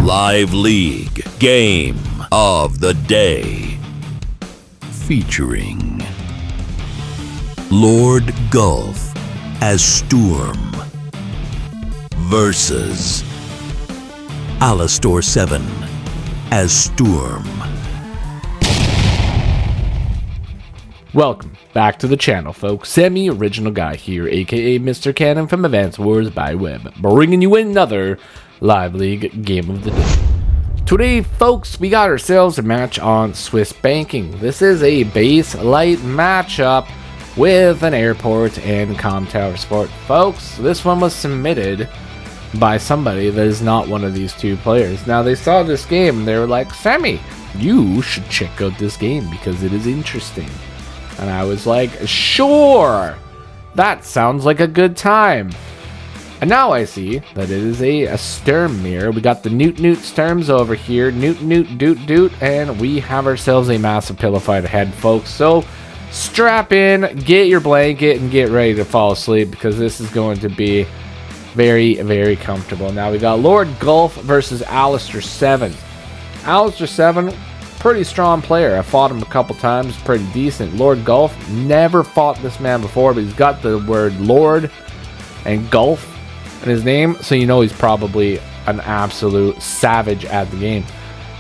Live League Game of the Day, featuring Lord Gulf as Sturm versus Alastor7 as Sturm. Welcome back to the channel, folks. Semi-original guy here, aka Mr. Cannon from Advanced Wars by Web, bringing you another Live League Game of the Day. Today, folks, we got ourselves a match on Swiss Banking. This is a base light matchup with an airport and comm tower sport. Folks, this one was submitted by somebody that is not one of these two players. Now, they saw this game and they were like, Sammy, you should check out this game because it is interesting. And I was like, sure, that sounds like a good time. And now I see that it is a Sturm mirror. We got the Newt Sturms over here, Newt Doot, and we have ourselves a massive pillow fight ahead, folks. So strap in, get your blanket, and get ready to fall asleep because this is going to be very, very comfortable. Now we got Lord Gulf versus Alastor7. Alastor7, pretty strong player. I fought him a couple times, pretty decent. Lord Gulf, never fought this man before, but he's got the word Lord and Gulf in his name, so you know he's probably an absolute savage at the game.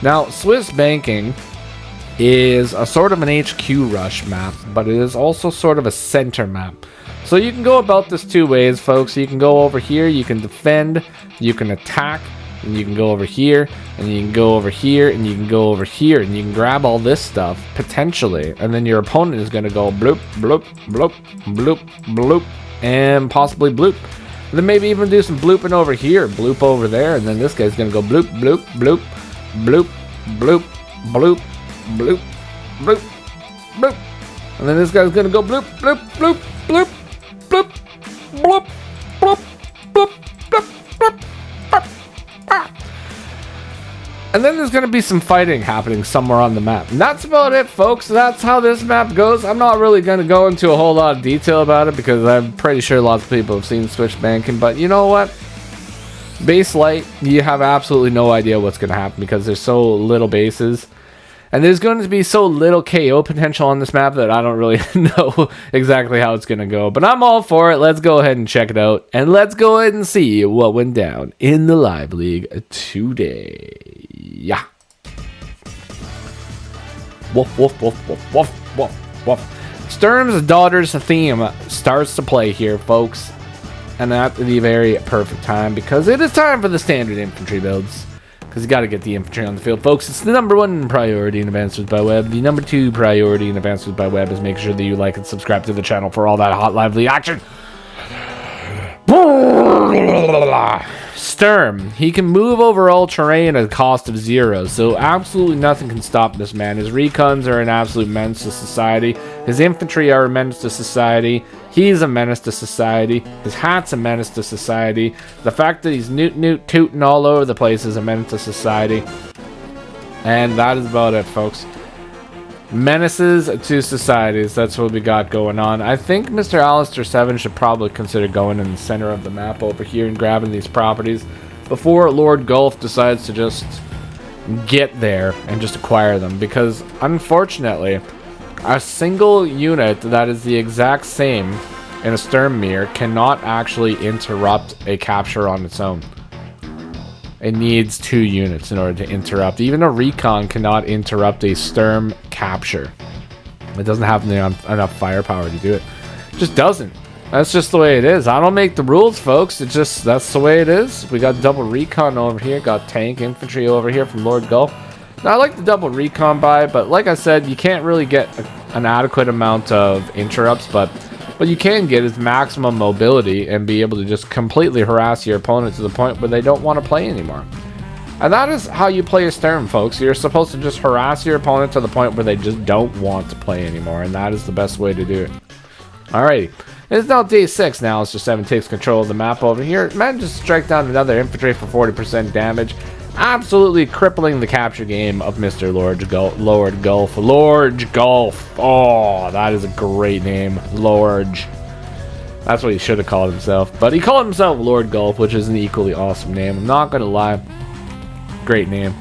Now, Swiss Banking is a sort of an HQ rush map, but it is also sort of a center map. So you can go about this two ways, folks. You can go over here, you can defend, you can attack, and you can go over here, and you can go over here, and you can go over here, and you can grab all this stuff, potentially, and then your opponent is going to go bloop, bloop, bloop, bloop, bloop, and possibly bloop. And then maybe even do some blooping over here, bloop over there, and then this guy's going to go bloop, bloop, bloop, bloop, bloop, bloop, bloop, bloop, bloop. And then this guy's going to go bloop, bloop, bloop, bloop, bloop, bloop, bloop, bloop, bloop, bloop. And then there's going to be some fighting happening somewhere on the map. And that's about it, folks. That's how this map goes. I'm not really going to go into a whole lot of detail about it because I'm pretty sure lots of people have seen Swiss Banking. But you know what? Base light, you have absolutely no idea what's going to happen because there's so little bases. And there's going to be so little KO potential on this map that I don't really know exactly how it's going to go. But I'm all for it. Let's go ahead and check it out. And let's go ahead and see what went down in the Live League today. Yeah. Woof, woof, woof, woof, woof, woof, woof. Sturm's Daughter's theme starts to play here, folks. And at the very perfect time because it is time for the standard infantry builds. Because you got to get the infantry on the field, folks. It's the #1 priority in Advanced Wars by Web. The #2 priority in Advanced Wars by Web is make sure that you like and subscribe to the channel for all that hot, lively action. Sturm, he can move over all terrain at a cost of 0, so absolutely nothing can stop this man. His recons are an absolute menace to society. His infantry are a menace to society. He's a menace to society. His hat's a menace to society. The fact that he's newt tooting all over the place is a menace to society. And that is about it, folks. Menaces to societies, that's what we got going on. I think Mr. Alastor7 should probably consider going in the center of the map over here and grabbing these properties before Lord Gulf decides to just get there and just acquire them, because unfortunately a single unit that is the exact same in a Sturm mirror cannot actually interrupt a capture on its own. It needs 2 units in order to interrupt. Even a recon cannot interrupt a Sturm capture. It doesn't have enough firepower to do it. It just doesn't. That's just the way it is. I don't make the rules, folks. It's just, that's the way it is. We got double recon over here. Got tank infantry over here from Lord Gulf. Now, I like the double recon buy, but like I said, you can't really get an adequate amount of interrupts, but what you can get is maximum mobility and be able to just completely harass your opponent to the point where they don't want to play anymore. And that is how you play a Sturm, folks. You're supposed to just harass your opponent to the point where they just don't want to play anymore, and that is the best way to do it. Alrighty. It's now day 6 now. Alastor7 takes control of the map over here. Manages to strike down another infantry for 40% damage. Absolutely crippling the capture game of Mr. Lord Gulf. Lord Gulf. Oh, that is a great name. Lord. That's what he should have called himself. But he called himself Lord Gulf, which is an equally awesome name. I'm not going to lie. Great name.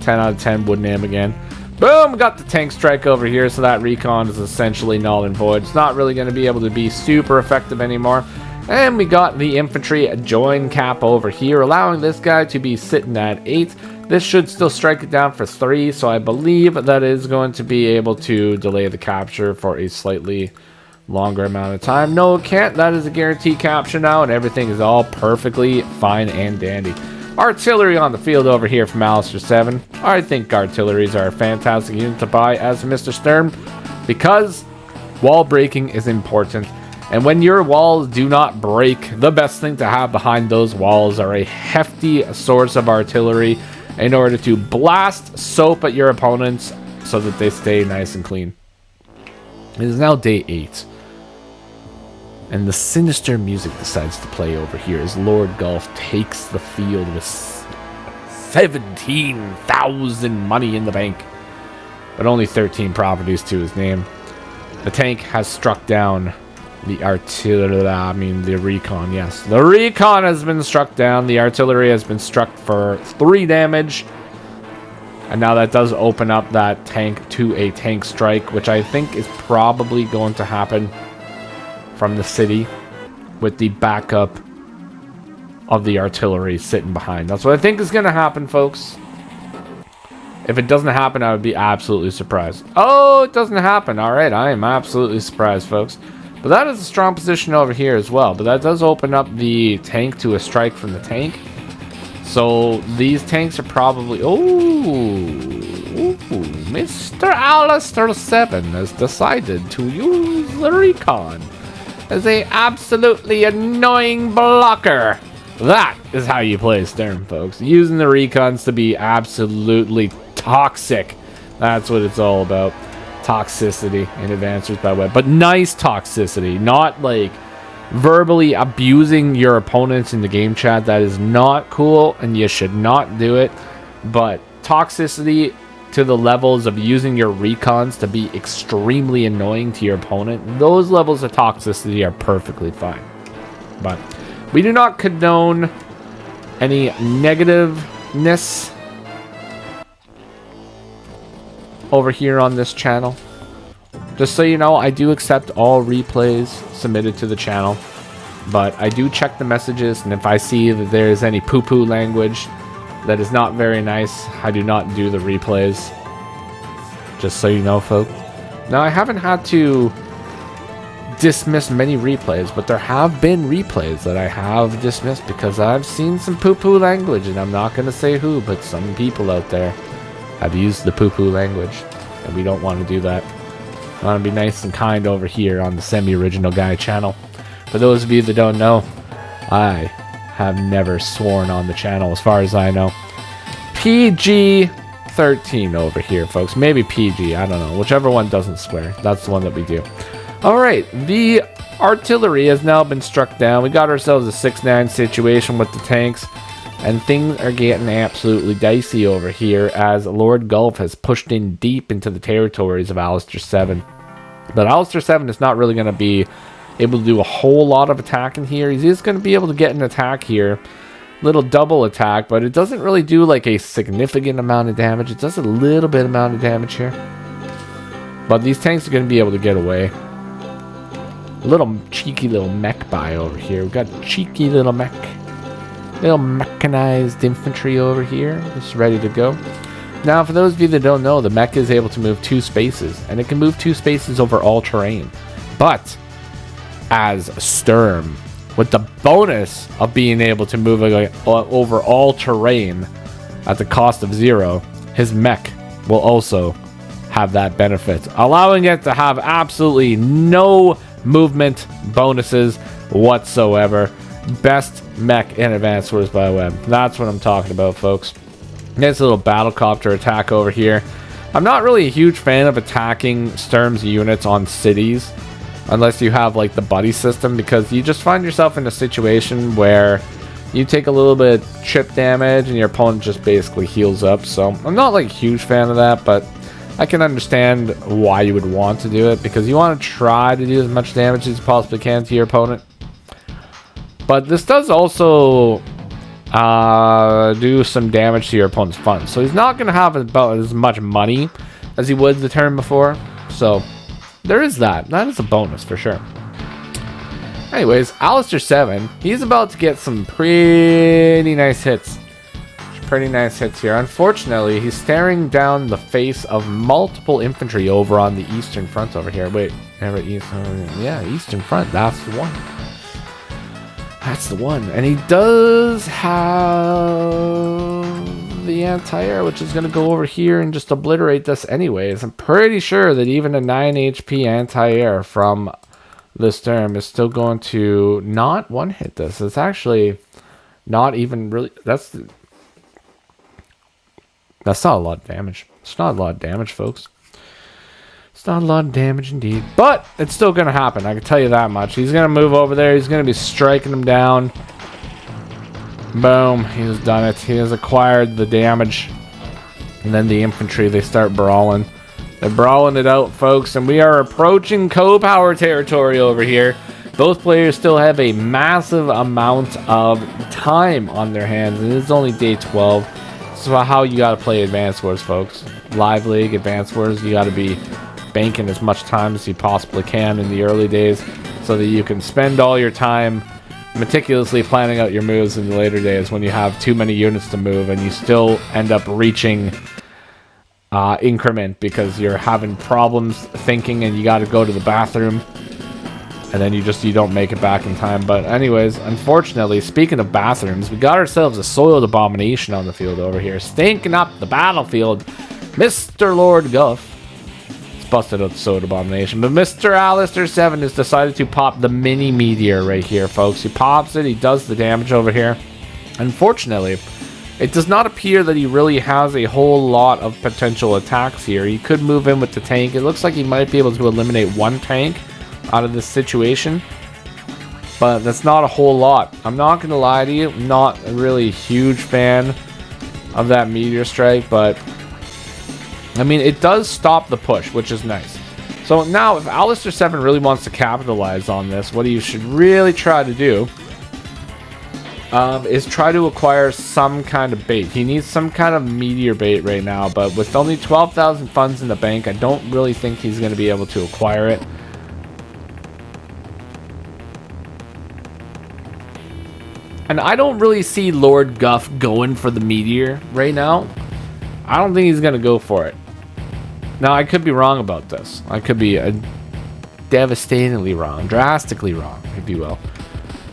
10 out of 10 wood name again. Boom, got the tank strike over here, so that recon is essentially null and void. It's not really going to be able to be super effective anymore. And we got the infantry join cap over here, allowing this guy to be sitting at 8. This should still strike it down for 3, so I believe that is going to be able to delay the capture for a slightly longer amount of time. No, it can't. That is a guaranteed capture now, and everything is all perfectly fine and dandy. Artillery on the field over here from Alastor7. I think artilleries are a fantastic unit to buy as Mr. Sturm, because wall breaking is important. And when your walls do not break, the best thing to have behind those walls are a hefty source of artillery in order to blast soap at your opponents so that they stay nice and clean. It is now day 8. And the sinister music decides to play over here as Lord Golf takes the field with 17,000 money in the bank. But only 13 properties to his name. The tank has struck down the artillery, the recon, yes. The recon has been struck down. The artillery has been struck for 3 damage. And now that does open up that tank to a tank strike, which I think is probably going to happen from the city with the backup of the artillery sitting behind. That's what I think is going to happen, folks. If it doesn't happen, I would be absolutely surprised. Oh, it doesn't happen. All right, I am absolutely surprised, folks. But that is a strong position over here as well. But that does open up the tank to a strike from the tank. So these tanks are probably... Ooh, Mr. Alastor7 has decided to use the recon as a absolutely annoying blocker. That is how you play Sturm, folks. Using the recons to be absolutely toxic. That's what it's all about. Toxicity in Advanced Wars by Web. But nice toxicity. Not like verbally abusing your opponents in the game chat. That is not cool and you should not do it. But toxicity to the levels of using your recons to be extremely annoying to your opponent, those levels of toxicity are perfectly fine. But we do not condone any negativeness over here on this channel. Just so you know, I do accept all replays submitted to the channel, but I do check the messages, and if I see that there is any poo-poo language that is not very nice, I do not do the replays. Just so you know, folks. Now, I haven't had to dismiss many replays, but there have been replays that I have dismissed because I've seen some poo-poo language, and I'm not going to say who, but some people out there have used the poo-poo language, and we don't want to do that. I want to be nice and kind over here on the Semi-Original Guy channel. For those of you that don't know, I have never sworn on the channel as far as I know. PG-13 over here, folks. Maybe PG, I don't know. Whichever one doesn't swear. That's the one that we do. Alright, the artillery has now been struck down. We got ourselves a 6-9 situation with the tanks. And things are getting absolutely dicey over here as Lord Gulf has pushed in deep into the territories of Alastor7. But Alastor7 is not really going to be able to do a whole lot of attacking here. He's just going to be able to get an attack here. Little double attack, but it doesn't really do like a significant amount of damage. It does a little bit amount of damage here. But these tanks are going to be able to get away. A little cheeky little mech buy over here. We've got cheeky little mech. Little mechanized infantry over here, just ready to go. Now, for those of you that don't know, the mech is able to move 2 spaces, and it can move 2 spaces over all terrain. But as Sturm, with the bonus of being able to move over all terrain at the cost of 0, his mech will also have that benefit, allowing it to have absolutely no movement bonuses whatsoever. Best mech in Advanced Wars by Web. That's what I'm talking about, folks. Nice little battlecopter attack over here. I'm not really a huge fan of attacking Sturm's units on cities unless you have like the buddy system, because you just find yourself in a situation where you take a little bit of chip damage and your opponent just basically heals up. So I'm not like a huge fan of that, but I can understand why you would want to do it, because you want to try to do as much damage as you possibly can to your opponent. But this does also do some damage to your opponent's funds. So he's not going to have about as much money as he would the turn before. So there is that. That is a bonus for sure. Anyways, Alastor7, he's about to get some pretty nice hits. Pretty nice hits here. Unfortunately, he's staring down the face of multiple infantry over on the eastern front over here. Wait, yeah, eastern front. That's the one. That's the one. And he does have the anti-air, which is going to go over here and just obliterate this anyways. I'm pretty sure that even a 9 HP anti-air from this term is still going to not one-hit this. It's actually not even really... That's not a lot of damage. It's not a lot of damage, folks. It's not a lot of damage indeed. But it's still going to happen. I can tell you that much. He's going to move over there. He's going to be striking him down. Boom. He has done it. He has acquired the damage. And then the infantry, they start brawling. They're brawling it out, folks. And we are approaching co-power territory over here. Both players still have a massive amount of time on their hands. And it's only day 12. So how you got to play Advanced Wars, folks. Live League, Advanced Wars, you got to be banking as much time as you possibly can in the early days so that you can spend all your time meticulously planning out your moves in the later days when you have too many units to move and you still end up reaching increment because you're having problems thinking and you got to go to the bathroom and then you don't make it back in time. But anyways, unfortunately, speaking of bathrooms, we got ourselves a soiled abomination on the field over here, stinking up the battlefield. Mr. Lord Guff busted out the soiled abomination, but Mr. Alastor7 has decided to pop the mini meteor right here, folks. He pops it, he does the damage over here. Unfortunately, it does not appear that he really has a whole lot of potential attacks here. He could move in with the tank. It looks like he might be able to eliminate one tank out of this situation, but that's not a whole lot. I'm not gonna lie to you, I'm not a really huge fan of that meteor strike, but I mean, it does stop the push, which is nice. So now if Alastor7 really wants to capitalize on this, what he should really try to do is try to acquire some kind of bait. He needs some kind of meteor bait right now, but with only 12,000 funds in the bank, I don't really think he's going to be able to acquire it. And I don't really see Lord Guff going for the meteor right now. I don't think he's going to go for it. Now, I could be wrong about this. I could be devastatingly wrong, drastically wrong, if you will.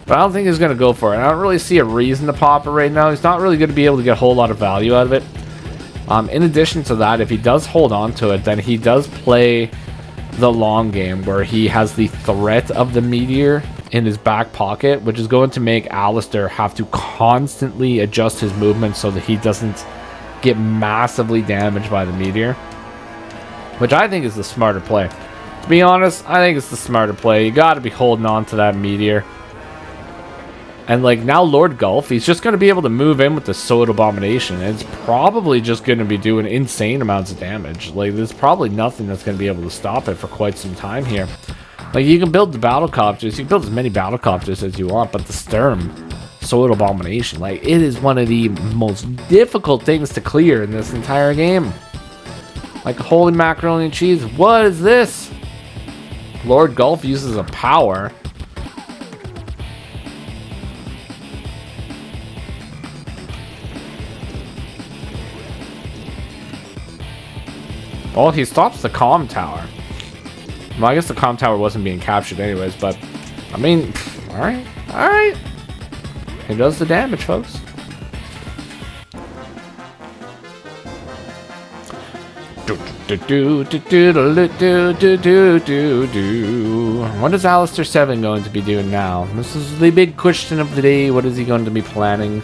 But I don't think he's going to go for it. I don't really see a reason to pop it right now. He's not really going to be able to get a whole lot of value out of it. In addition to that, if he does hold on to it, then he does play the long game where he has the threat of the meteor in his back pocket, which is going to make Alastor have to constantly adjust his movement so that he doesn't get massively damaged by the meteor, which I think is the smarter play. To be honest, I think it's the smarter play. You got to be holding on to that meteor. And like now Lord Gulf, he's just going to be able to move in with the Soda Abomination. And it's probably just going to be doing insane amounts of damage. Like there's probably nothing that's going to be able to stop it for quite some time here. Like you can build the battlecopters, you can build as many battlecopters as you want, but the Sturm Soil Abomination, like it is one of the most difficult things to clear in this entire game. Like holy macaroni and cheese, what is this? Lord Gulf uses a power. Oh, he stops the comm tower. Well, I guess the comm tower wasn't being captured anyways, but I mean, alright, alright. He does the damage, folks. What is Alastor7 going to be doing now? This is the big question of the day. What is he going to be planning?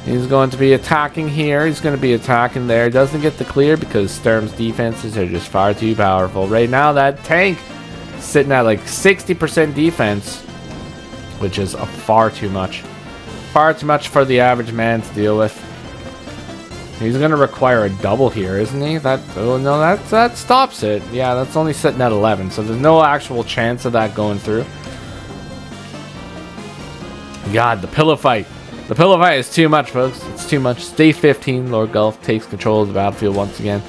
He's going to be attacking here. He's going to be attacking there. Doesn't get the clear because Sturm's defenses are just far too powerful. Right now, that tank is sitting at like 60% defense, which is far too much. Far too much for the average man to deal with. He's going to require a double here, isn't he? Oh no, that stops it. Yeah, that's only sitting at 11, so there's no actual chance of that going through. God, the pillow fight. The Pillow of Ice is too much, folks. It's too much. Day 15, Lord Gulf takes control of the battlefield once again.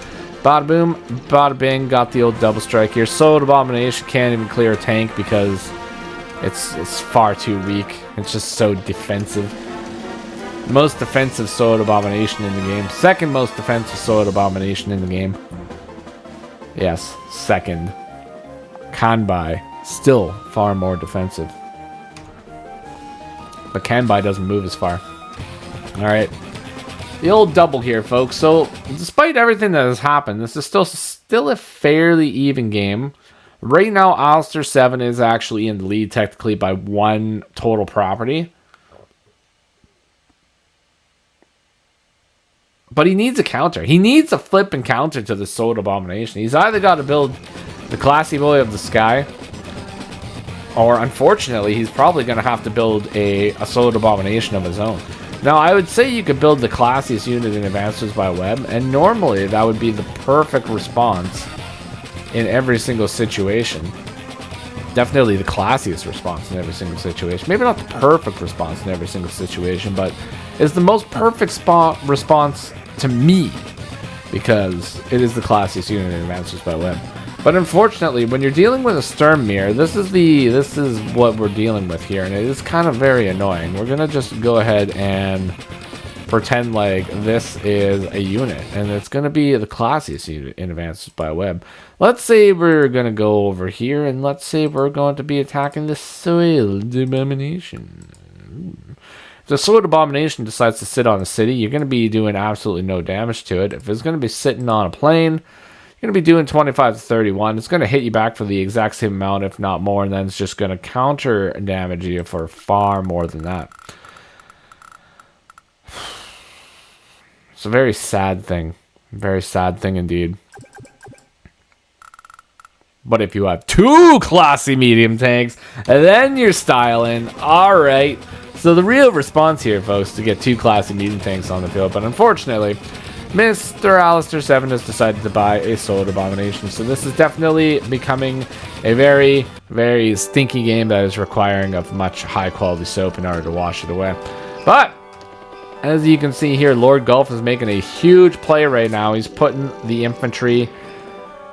Bada boom, bada bing, got the old double strike here. Soul Abomination can't even clear a tank because it's far too weak. It's just so defensive. Most defensive Sword Abomination in the game. Second most defensive Sword Abomination in the game. Yes, second. Kanbai, still far more defensive. But Kanbai doesn't move as far. Alright. The old double here, folks. So, despite everything that has happened, this is still a fairly even game. Right now, Alastor7 is actually in the lead technically by 1 total property. But he needs a counter. He needs a flip and counter to the Sword Abomination. He's either got to build the Classy Boy of the Sky, or unfortunately, he's probably going to have to build a Sword Abomination of his own. Now, I would say you could build the classiest unit in Advanced by Web, and normally that would be the perfect response in every single situation. Definitely the classiest response in every single situation. Maybe not the perfect response in every single situation, but it's the most perfect response to me, because it is the classiest unit in Advanced by Web. But unfortunately, when you're dealing with a Skirmishing, this is what we're dealing with here, and it is kind of very annoying. We're gonna just go ahead and pretend like this is a unit, and it's gonna be the classiest unit in Advanced by Web. Let's say we're gonna go over here, and let's say we're going to be attacking the Sword Abomination. If the Sword Abomination decides to sit on a city, you're going to be doing absolutely no damage to it. If it's going to be sitting on a plane, you're going to be doing 25 to 31. It's going to hit you back for the exact same amount, if not more, and then it's just going to counter damage you for far more than that. It's a very sad thing. Very sad thing indeed. But if you have 2 classy medium tanks, and then you're styling, alright. So the real response here, folks, to get 2 classy medium tanks on the field. But unfortunately, Mr. Alastor7 has decided to buy a Sword Abomination. So this is definitely becoming a very, very stinky game that is requiring of much high quality soap in order to wash it away. But as you can see here, Lord Gulf is making a huge play right now. He's putting the infantry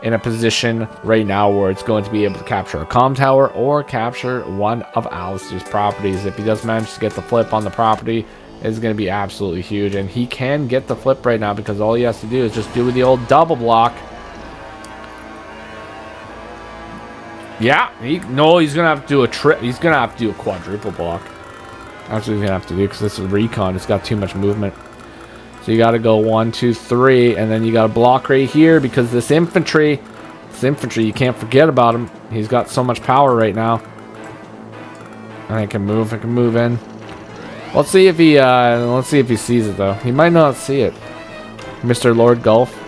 in a position right now where it's going to be able to capture a comm tower or capture one of Alastor's properties. If he does manage to get the flip on the property, it's going to be absolutely huge. And he can get the flip right now because all he has to do is just do the old double block. Yeah, he's going to have to do a trip. He's going to have to do a quadruple block. That's what he's going to have to do because this is recon. It's got too much movement. So you got to go 1, 2, 3, and then you got to block right here because this infantry, you can't forget about him. He's got so much power right now. And I can move in. Let's see if he sees it though. He might not see it. Mr. Lord Gulf.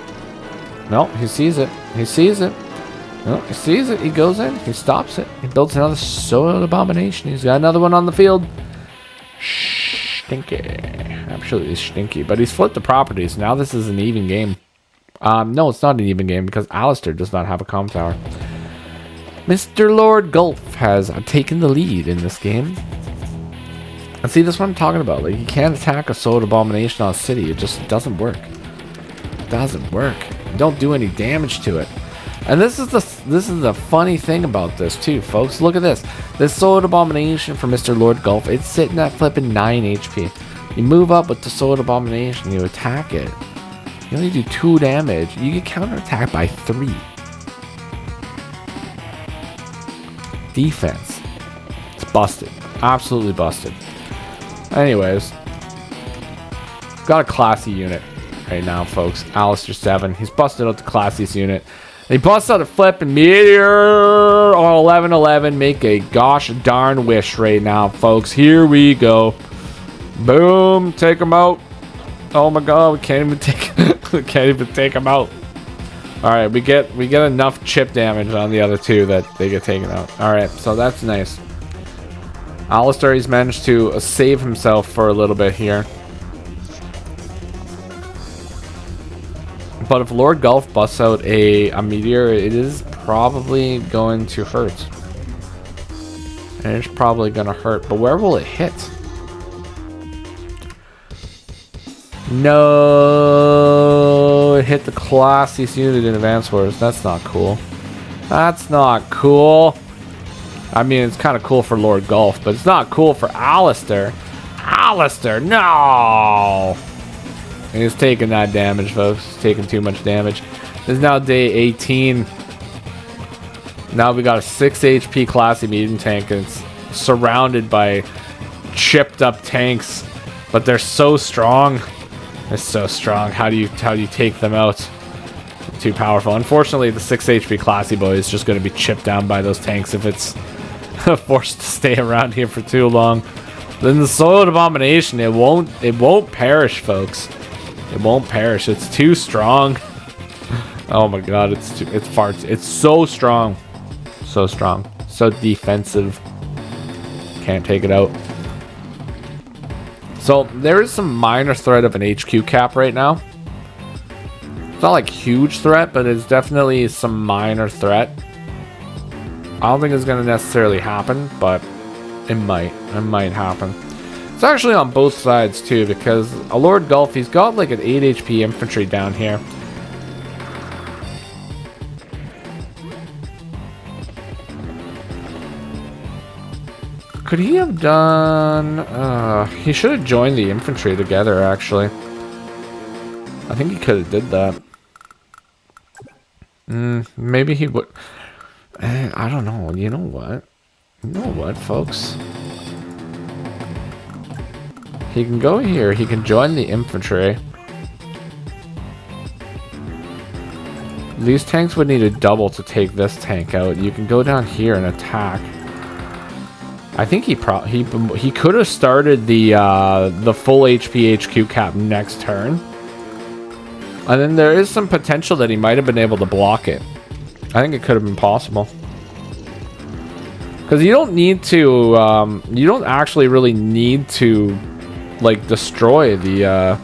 No, he sees it. He sees it. No, he sees it. He goes in. He stops it. He builds another Sword Abomination. He's got another one on the field. Stinky. Absolutely stinky. But he's flipped the properties. Now this is an even game. No, it's not an even game because Alastor does not have a comm tower. Mr. Lord Gulf has taken the lead in this game. And see, that's what I'm talking about. Like, you can't attack a Sword Abomination on a city. It just doesn't work. It doesn't work. You don't do any damage to it. And this is the funny thing about this too, folks. Look at this. This Sword Abomination for Mr. Lord Gulf, it's sitting at flipping 9 HP. You move up with the Sword Abomination, you attack it. You only do 2 damage. You get counterattacked by 3. Defense. It's busted. Absolutely busted. Anyways. Got a classy unit right now, folks. Alastor7. He's busted out the classiest unit. He busts out a flip and meteor on 11-11. Make a gosh darn wish right now, folks. Here we go. Boom. Take him out. Oh my god, we can't even take him out. Alright, we get enough chip damage on the other 2 that they get taken out. Alright, so that's nice. Alastor, he's managed to save himself for a little bit here. But if Lord Gulf busts out a meteor, it is probably going to hurt. And it's probably going to hurt. But where will it hit? No, it hit the classiest unit in Advance Wars. That's not cool. That's not cool. I mean, it's kind of cool for Lord Golf, but it's not cool for Alastor. Alastor, no! And he's taking that damage, folks. He's taking too much damage. This is now day 18. Now we got a 6 HP classy medium tank, and it's surrounded by chipped up tanks, but they're so strong. They're so strong. How do you take them out? Too powerful. Unfortunately, the 6 HP classy boy is just going to be chipped down by those tanks if it's forced to stay around here for too long. Then the Soiled Abomination, it won't perish, folks. It won't perish. It's too strong. Oh my god, it's so strong. So strong. So defensive. Can't take it out. So there is some minor threat of an HQ cap right now. It's not like huge threat, but it's definitely some minor threat. I don't think it's going to necessarily happen, but it might. It might happen. It's actually on both sides too, because a Lord Golf, he's got like an 8 HP infantry down here. Could he have done... he should have joined the infantry together, actually. I think he could have did that. Maybe he would... I don't know. You know what? You know what, folks? He can go here. He can join the infantry. These tanks would need a double to take this tank out. You can go down here and attack. I think he could have started the full HP HQ cap next turn. And then there is some potential that he might have been able to block it. I think it could have been possible. Because you don't need to, you don't actually really need to, like, destroy the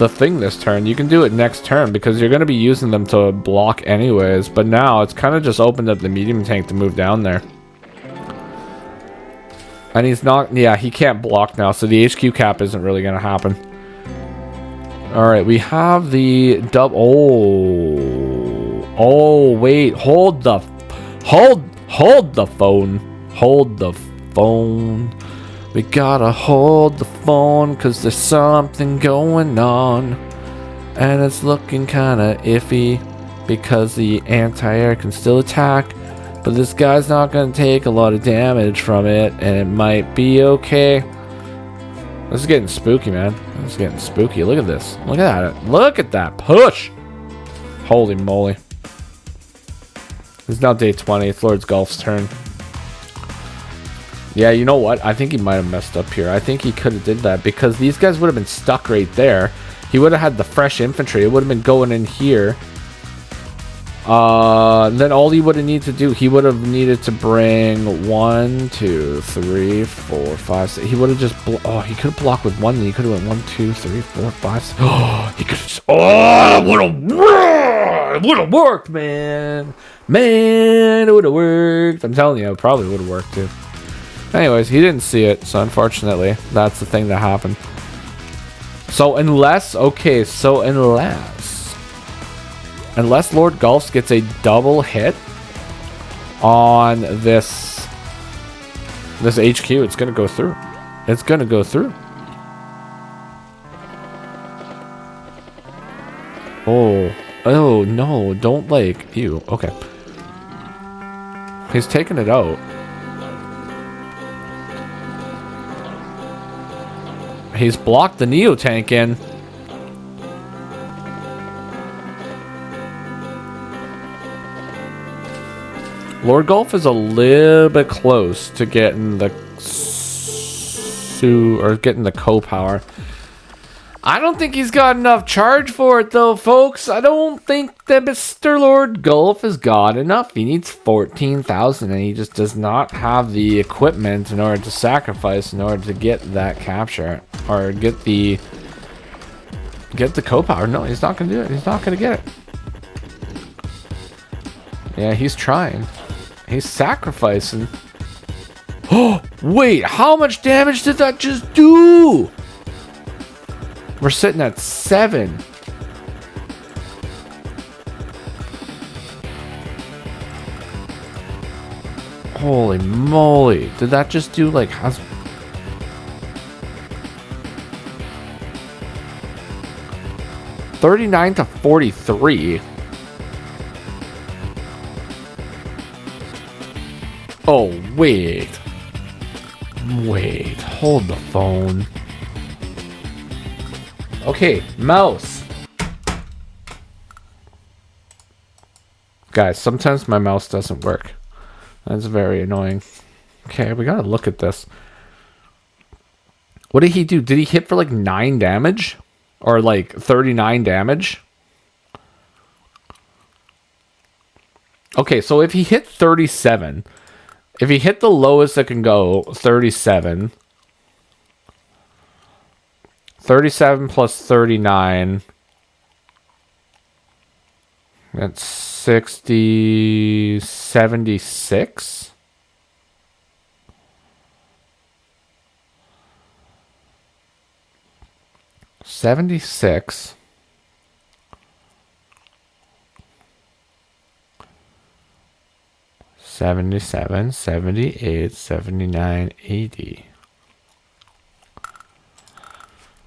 thing this turn. You can do it next turn because you're going to be using them to block anyways. But now it's kind of just opened up the medium tank to move down there. And he's not, yeah, he can't block now. So the HQ cap isn't really going to happen. Alright, we have the Oh, wait. Hold the phone. Hold the phone. We gotta hold the phone because there's something going on. And it's looking kind of iffy because the anti-air can still attack. But this guy's not going to take a lot of damage from it, and it might be okay. This is getting spooky, man. This is getting spooky. Look at this. Look at that. Look at that push. Holy moly. It's now day 20. It's Lord Golf's turn. Yeah, you know what? I think he might have messed up here. I think he could have did that because these guys would have been stuck right there. He would have had the fresh infantry. It would have been going in here. Then all he would have needed to do, he would have needed to bring 1, 2, 3, 4, 5, 6. He would have just, he could have blocked with 1. Then he could have went 1, 2, 3, 4, 5, 6. Oh, he could have just, it would have worked, man. Man, it would have worked. I'm telling you, it probably would have worked too. Anyways, he didn't see it, so unfortunately, that's the thing that happened. So unless Lord Golf gets a double hit on this HQ, it's gonna go through. It's gonna go through. Oh no! Don't like you. Okay, he's taking it out. He's blocked the Neo tank in. Lord Golf is a little bit close to getting the getting the co-power. I don't think he's got enough charge for it though, folks. I don't think that Mr. Lord Golf has got enough. He needs 14,000 and he just does not have the equipment in order to sacrifice in order to get that capture or get the co-power. No, he's not gonna do it. He's not gonna get it. Yeah, he's trying. He's sacrificing. Oh, wait, how much damage did that just do? We're sitting at 7. Holy moly. Did that just do like... 39 to 43. Oh, wait. Wait. Hold the phone. Okay, mouse. Guys, sometimes my mouse doesn't work. That's very annoying. Okay, we gotta look at this. What did he do? Did he hit for like 9 damage? Or like 39 damage? Okay, so if he hit 37, if he hit the lowest that can go, 37. 37 plus 39. That's 60, 76. $76. 77, 78, 79, 80.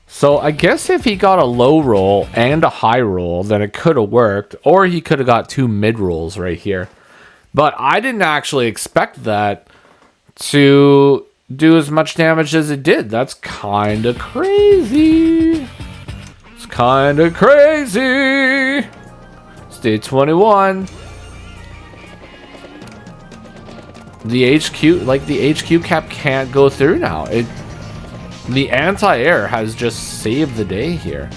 So I guess if he got a low roll and a high roll, then it could have worked. Or he could have got 2 mid rolls right here. But I didn't actually expect that to do as much damage as it did. That's kind of crazy. It's kind of crazy. Stage 21. The HQ, like the HQ cap can't go through now. The anti-air has just saved the day here.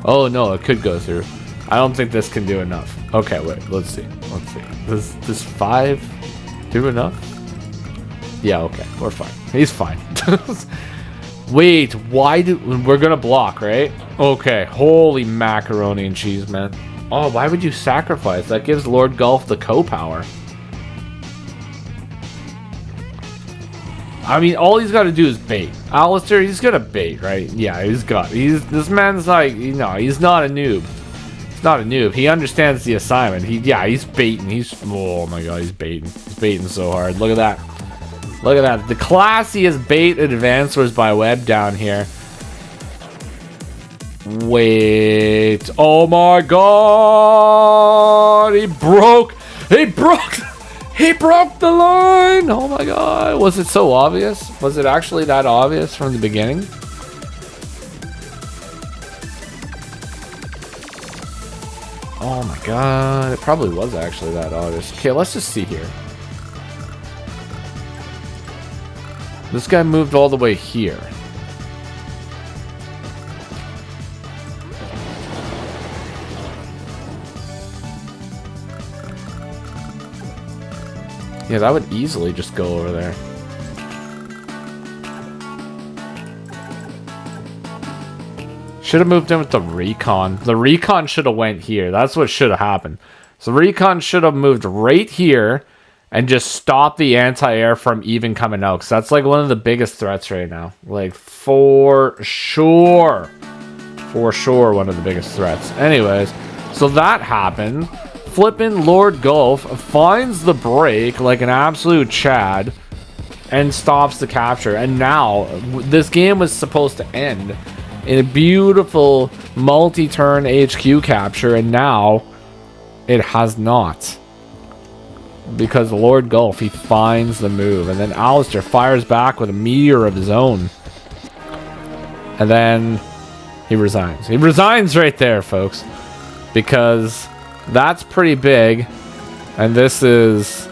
Oh no, it could go through. I don't think this can do enough. Okay, wait, let's see. Let's see. Does 5 do enough? Yeah, okay, we're fine. He's fine. Wait, why we're gonna block, right? Okay, holy macaroni and cheese, man. Oh, why would you sacrifice? That gives Lord Golf the co-power. I mean, all he's got to do is bait. Alastor, he's gonna bait, right? Yeah, this man's like, you know, he's not a noob. He's not a noob. He understands the assignment. He's baiting. Oh my god, he's baiting. He's baiting so hard. Look at that. Look at that. The classiest bait advancers by Web down here. Wait. Oh my god. He broke the line. Oh my god. Was it so obvious? Was it actually that obvious from the beginning? Oh my god. It probably was actually that obvious. Okay, let's just see here. This guy moved all the way here. Yeah, that would easily just go over there. Should have moved in with the recon. The recon should have went here. That's what should have happened. So the recon should have moved right here and just stop the anti-air from even coming out. Because that's like one of the biggest threats right now. Like, for sure. For sure, one of the biggest threats. Anyways, so that happened. Flippin' Lord Golf finds the break like an absolute Chad and stops the capture. And now, this game was supposed to end in a beautiful multi-turn HQ capture. And now, it has not. Because Lord Golf, he finds the move. And then Alastor fires back with a meteor of his own. And then he resigns. He resigns right there, folks. Because that's pretty big. And this is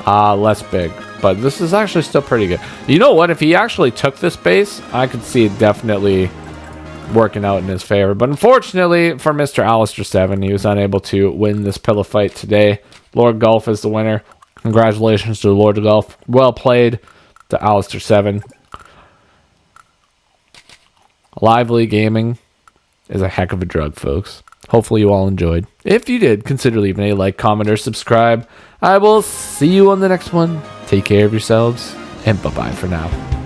less big. But this is actually still pretty good. You know what? If he actually took this base, I could see it definitely working out in his favor. But unfortunately for Mr. Alastor7, he was unable to win this pillow fight today. Lord Golf is the winner. Congratulations to Lord Golf. Well played to Alastor7. Lively gaming is a heck of a drug, folks. Hopefully you all enjoyed. If you did, consider leaving a like, comment, or subscribe. I will see you on the next one. Take care of yourselves, and bye-bye for now.